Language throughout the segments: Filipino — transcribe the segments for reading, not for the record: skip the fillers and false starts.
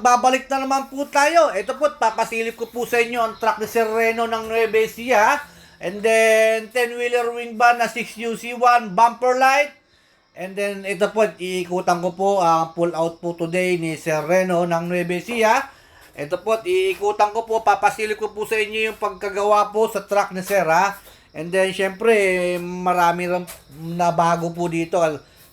magbabalik na naman po tayo. Ito po, papasilip ko po sa inyo ang truck ni Sir Reno ng Nueva Ecija. And then, 10-wheeler wing van na 6UC1 bumper light. And then, ito po, iikutan ko po ang pull out po today ni Sir Reno ng Nueva Ecija. Ito po, iikutan ko po, papasilip ko po sa inyo yung pagkagawa po sa truck ni Sir, ha. And then, syempre, marami rin na bago po dito.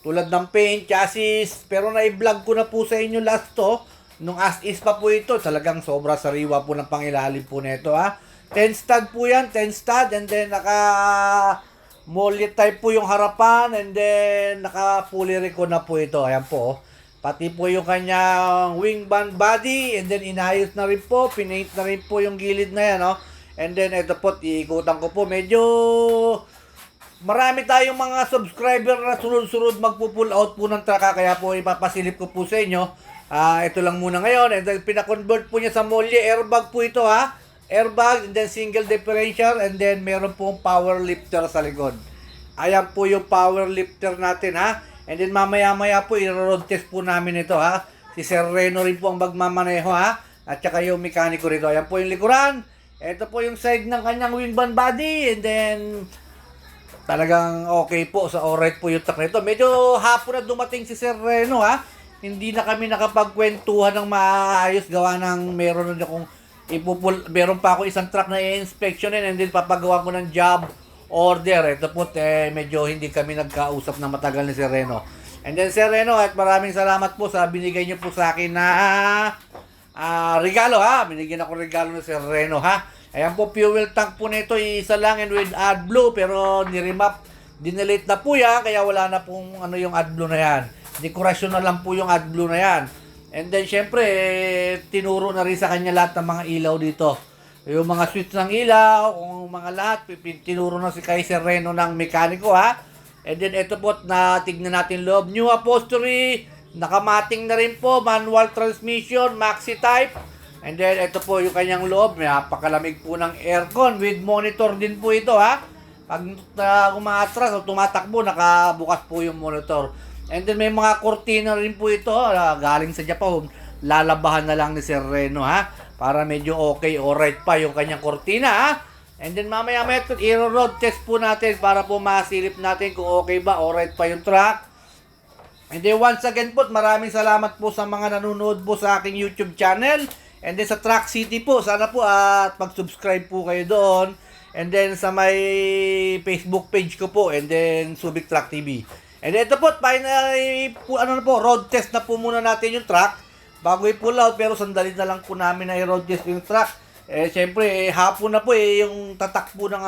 Tulad ng paint, chassis, pero na-vlog ko na po sa inyo last to. Nung as is pa po ito, talagang sobra sariwa po ng pangilalim po nito, ha. 10 stud po yan, 10 stud, and then naka-molly type po yung harapan, and then naka-fully reco na po ito. Ayan po, pati po yung kanyang wing band body, and then inayos na rin po, pinaint na rin po yung gilid na yan, no. And then ito po, iikutan ko po, medyo marami tayong mga subscriber na sunod-sunod magpo-pull out po ng truck, kaya po ipapasilip ko po sa inyo. Ito lang muna ngayon, and then pinakonvert po niya sa molly, airbag po ito, ha. Airbag, and then single differential, and then meron pong power lifter sa likod. Ayan po yung power lifter natin, ha. And then mamaya-maya po, i-road test po namin ito, ha. Si Sir Reno rin po ang magmamaneho, ha. At saka yung mekaniko rito. Ayan po yung likuran. Ito po yung side ng kanyang wing van body, and then talagang okay po, sa alright po yung truck nito. Medyo hapon na dumating si Sir Reno, ha. Hindi na kami nakapagkwentuhan ng maayos, gawa ng meron na akong meron pa ako isang truck na i-inspectionin, and then papagawa ko ng job order. Ito po, medyo hindi kami nagkausap na matagal ni Sir Reno. And then Sir Reno, at maraming salamat po sa binigay niyo po sa akin na regalo, ha. Binigyan ako regalo ni Sir Reno, ha. Ayan po, fuel tank po nito, isa lang and with AdBlue, pero niremap, dinelete na po yan, kaya wala na pong yung AdBlue na yan. Dekorasyon na lang po yung AdBlue na yan. And then, syempre, tinuro na rin sa kanya lahat ng mga ilaw dito. Yung mga switch ng ilaw, yung mga lahat, tinuro na si Sir Reno ng mekaniko, ha. And then, ito po, tignan natin loob. New upholstery, nakamating na rin po, manual transmission, maxi type. And then, ito po yung kanyang loob. May napakalamig po ng aircon with monitor din po ito, ha. Pag umaatras o tumatakbo, nakabukas po yung monitor. And then, may mga kortina rin po ito, galing sa Japan. Lalabahan na lang ni Sir Reno, ha. Para medyo okay, alright pa yung kanyang kortina, ha. And then, mamaya-maya ito, i-road test po natin para po masilip natin kung okay ba, alright pa yung truck. And then, once again po, maraming salamat po sa mga nanonood po sa aking YouTube channel. And then sa Truck City po, sana po at mag-subscribe po kayo doon. And then sa may Facebook page ko po, and then Subic Truck TV. And then ito po, finally, road test na po muna natin yung truck. Bago i-pull out, pero sandali na lang po namin na i-road test yung truck. Siyempre, hapon na po yung tatakbo ng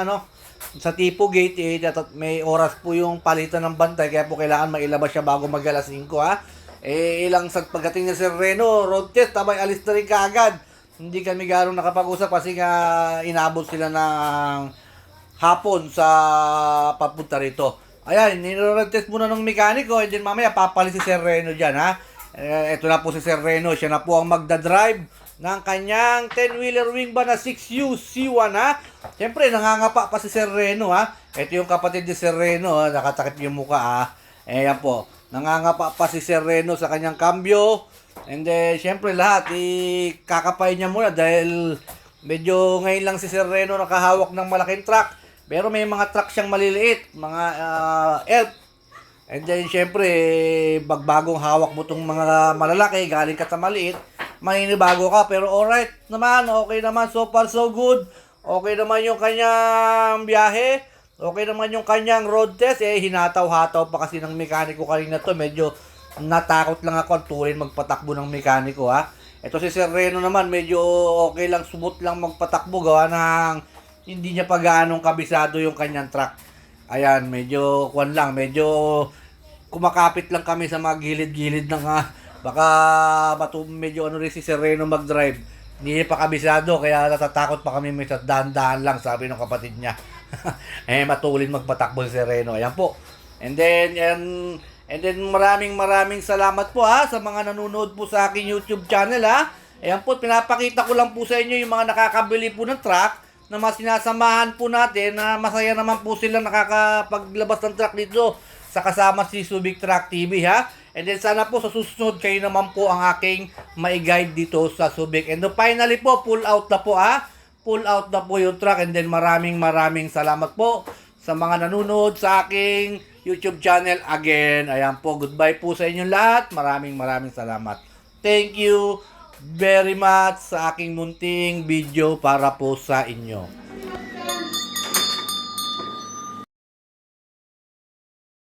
sa tipo gate, may oras po yung palitan ng bantay, kaya po kailangan mailabas siya bago mag-alas 5, ha. Ilang sa pagdating ni Sir Reno, road test, tabay alis na rin kaagad. Hindi kami garong nakapag-usap kasi nga inabot sila ng hapon sa papunta rito. Ayan, niro-road test muna ng mekaniko, and then mamaya papalis si Sir Reno dyan, ha. Ito na po si Sir Reno, siya na po ang magdadrive ng kanyang 10-wheeler wing van na 6UC1, ha. Siyempre, nangangapa pa si Sir Reno, ha. Ito yung kapatid ni Sir Reno, ha. Nakatakip yung mukha, ha. Ayan po. Nangangapa pa si Sir Reno sa kanyang cambio. And then, syempre lahat, kakapay niya muna dahil medyo ngayon lang si Sir Reno nakahawak ng malaking truck. Pero may mga truck siyang maliliit, mga elf. And then, syempre, bagbagong hawak mo itong mga malalaki, galing ka sa maliit, maninibago ka. Pero alright naman, okay naman, so far so good. Okay naman yung kanyang biyahe. Okay naman yung kanyang road test, hinataw-hataw pa kasi ng mekaniko kanina to. Medyo natakot lang ako tulin magpatakbo ng mekaniko, ha. Ito si Sir Reno naman, medyo okay lang, smooth lang magpatakbo, gawa ng hindi niya pa gaanong kabisado yung kanyang truck. Ayan, medyo medyo kumakapit lang kami sa mga gilid-gilid ng baka medyo rin si Sir Reno mag-drive. Hindi niya pa kabisado, kaya natatakot pa kami, may dahan-dahan lang, sabi ng kapatid niya. Matulin magpatakbo si Sir Reno. Ayan po. And then maraming salamat po, ha, sa mga nanonood po sa aking YouTube channel, ha. Ayan po, pinapakita ko lang po sa inyo yung mga nakakabili po ng truck na mas sinasamahan po natin na masaya naman po sila nakakapaglabas ng truck dito sa kasama si Subic Truck TV, ha. And then sana po sa susunod kayo naman po ang aking mai-guide dito sa Subic. And finally po, pull out na po pull out na po yung truck, and then maraming salamat po sa mga nanonood sa aking YouTube channel. Again, ayan po, goodbye po sa inyong lahat. Maraming salamat. Thank you very much sa aking munting video para po sa inyo.